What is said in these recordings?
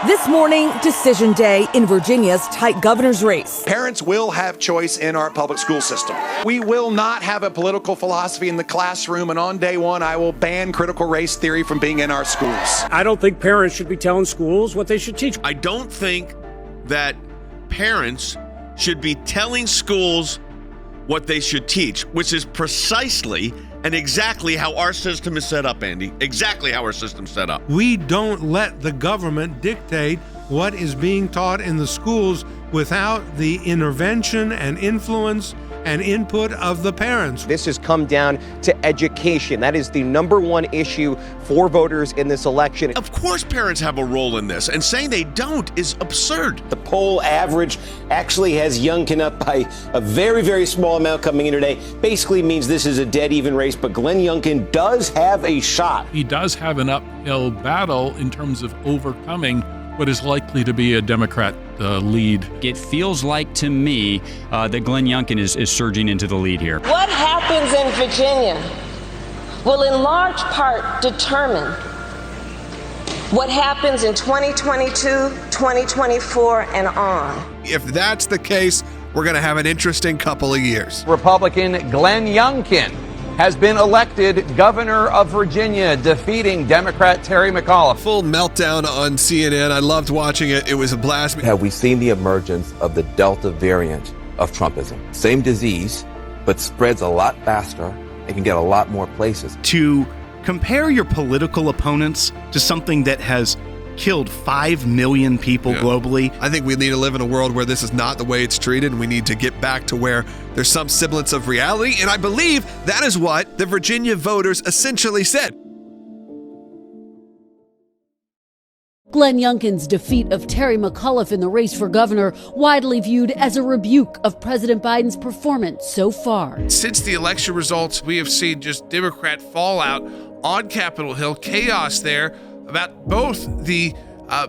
This morning, decision day in Virginia's tight governor's race. Parents will have choice in our public school system. We will not have a political philosophy in the classroom, and on day one, I will ban critical race theory from being in our schools. I don't think parents should be telling schools what they should teach. I don't think that parents should be telling schools what they should teach, which is precisely and exactly how our system is set up, Andy. Exactly how our system's set up. We don't let the government dictate what is being taught in the schools without the intervention and influence and input of the parents. This has come down to education. That is the number one issue for voters in this election. Of course parents have a role in this, and saying they don't is absurd. The poll average actually has Youngkin up by a very, very small amount coming in today. Basically means this is a dead even race, but Glenn Youngkin does have a shot. He does have an uphill battle in terms of overcoming what is likely to be a Democrat lead. It feels like to me that Glenn Youngkin is surging into the lead here. What happens in Virginia will in large part determine what happens in 2022, 2024, and on. If that's the case, we're going to have an interesting couple of years. Republican Glenn Youngkin has been elected governor of Virginia, defeating Democrat Terry McAuliffe. Full meltdown on CNN. I loved watching it. It was a blast. Have we seen the emergence of the Delta variant of Trumpism? Same disease, but spreads a lot faster and can get a lot more places. To compare your political opponents to something that has killed 5 million people globally. I think we need to live in a world where this is not the way it's treated, and we need to get back to where there's some semblance of reality, and I believe that is what the Virginia voters essentially said. Glenn Youngkin's defeat of Terry McAuliffe in the race for governor, widely viewed as a rebuke of President Biden's performance so far. Since the election results, we have seen just Democrat fallout on Capitol Hill, chaos there about both the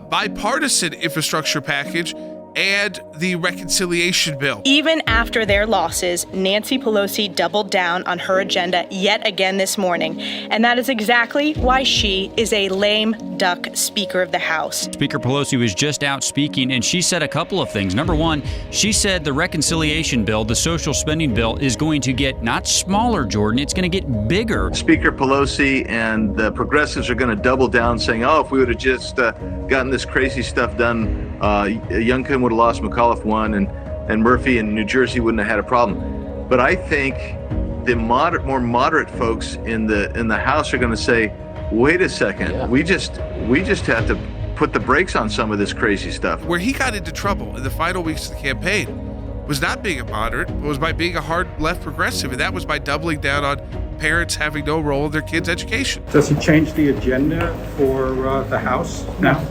bipartisan infrastructure package and the reconciliation bill. Even after their losses, Nancy Pelosi doubled down on her agenda yet again this morning. And that is exactly why she is a lame duck Speaker of the House. Speaker Pelosi was just out speaking, and she said a couple of things. Number one, she said the reconciliation bill, the social spending bill, is going to get not smaller, Jordan, it's going to get bigger. Speaker Pelosi and the progressives are going to double down saying, oh, if we would have just gotten this crazy stuff done, Youngkin would have lost, McAuliffe won, and Murphy in New Jersey wouldn't have had a problem. But I think the more moderate folks in the House are going to say, wait a second, we just have to put the brakes on some of this crazy stuff. Where he got into trouble in the final weeks of the campaign was not being a moderate, but was by being a hard left progressive, and that was by doubling down on parents having no role in their kids' education. Does he change the agenda for the House now?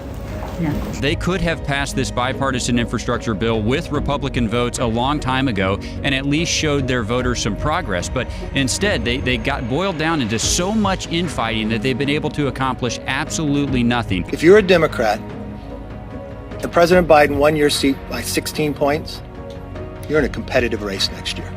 Yeah. They could have passed this bipartisan infrastructure bill with Republican votes a long time ago and at least showed their voters some progress. But instead, they got boiled down into so much infighting that they've been able to accomplish absolutely nothing. If you're a Democrat and President Biden won your seat by 16 points, you're in a competitive race next year.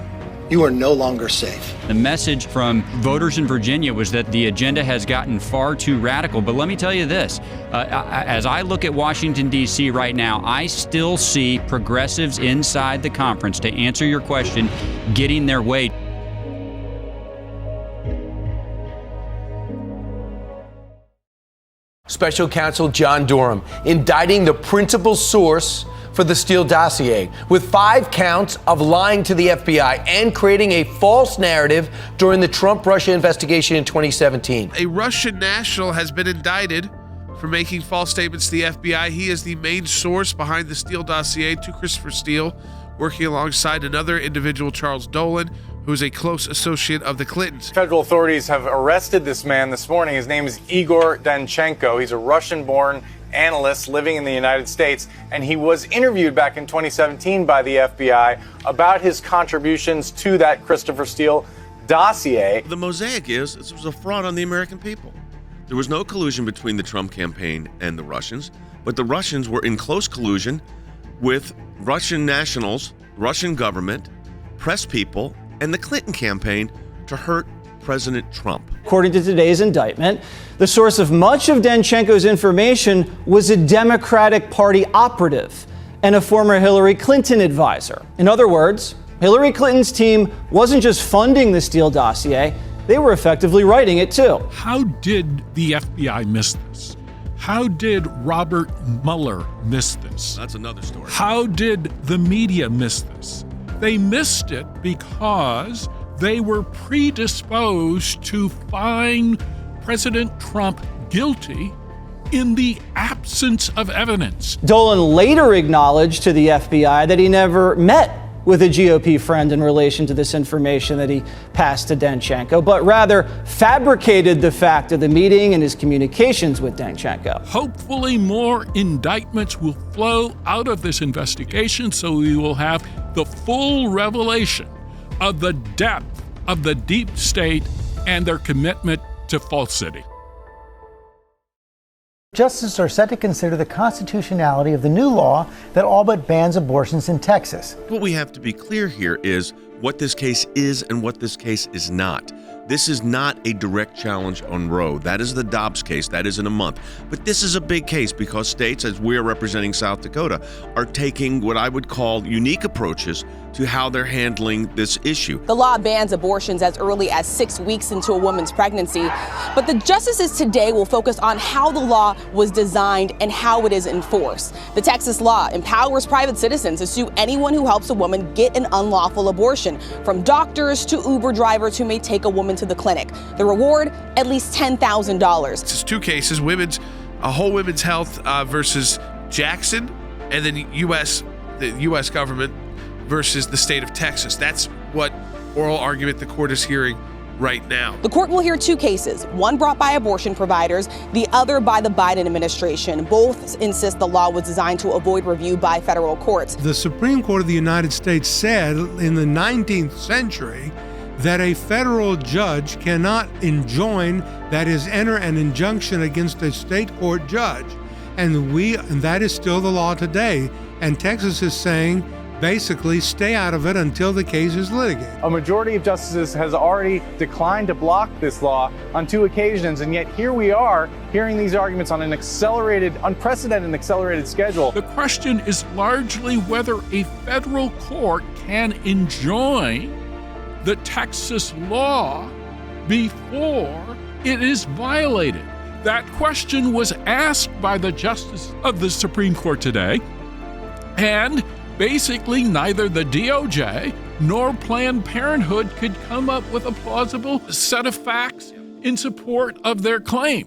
You are no longer safe. The message from voters in Virginia was that the agenda has gotten far too radical. But let me tell you this, as I look at Washington, D.C. right now, I still see progressives inside the conference, to answer your question, getting their way. Special Counsel John Durham indicting the principal source for the Steele dossier with 5 counts of lying to the FBI and creating a false narrative during the Trump-Russia investigation in 2017. A Russian national has been indicted for making false statements to the FBI. He is the main source behind the Steele dossier to Christopher Steele, working alongside another individual, Charles Dolan, who is a close associate of the Clintons. Federal authorities have arrested this man this morning. His name is Igor Danchenko. He's a Russian-born analyst living in the United States, and he was interviewed back in 2017 by the FBI about his contributions to that Christopher Steele dossier. The mosaic is this was a fraud on the American people. There was no collusion between the Trump campaign and the Russians, but the Russians were in close collusion with Russian nationals, Russian government, press people, and the Clinton campaign to hurt President Trump. According to today's indictment, the source of much of Danchenko's information was a Democratic Party operative and a former Hillary Clinton advisor. In other words, Hillary Clinton's team wasn't just funding the Steele dossier, they were effectively writing it too. How did the FBI miss this? How did Robert Mueller miss this? That's another story. How did the media miss this? They missed it because they were predisposed to find President Trump guilty in the absence of evidence. Dolan later acknowledged to the FBI that he never met with a GOP friend in relation to this information that he passed to Danchenko, but rather fabricated the fact of the meeting and his communications with Danchenko. Hopefully more indictments will flow out of this investigation so we will have the full revelation of the depth of the deep state and their commitment to falsity. Justices are set to consider the constitutionality of the new law that all but bans abortions in Texas. What we have to be clear here is what this case is and what this case is not. This is not a direct challenge on Roe. That is the Dobbs case. That is in a month. But this is a big case because states, as we're representing South Dakota, are taking what I would call unique approaches to how they're handling this issue. The law bans abortions as early as 6 weeks into a woman's pregnancy, but the justices today will focus on how the law was designed and how it is enforced. The Texas law empowers private citizens to sue anyone who helps a woman get an unlawful abortion, from doctors to Uber drivers who may take a woman to the clinic. The reward, at least $10,000. It's two cases, whole women's health versus Jackson, and then the U.S. government versus the state of Texas. That's what oral argument the court is hearing right now. The court will hear two cases, one brought by abortion providers, the other by the Biden administration. Both insist the law was designed to avoid review by federal courts. The Supreme Court of the United States said in the 19th century that a federal judge cannot enjoin, that is, enter an injunction against a state court judge. And that is still the law today. And Texas is saying, basically, stay out of it until the case is litigated. A majority of justices has already declined to block this law on 2 occasions, and yet here we are hearing these arguments on an unprecedented accelerated schedule. The question is largely whether a federal court can enjoin the Texas law before it is violated. That question was asked by the justice of the Supreme Court today, and basically neither the DOJ nor Planned Parenthood could come up with a plausible set of facts in support of their claim.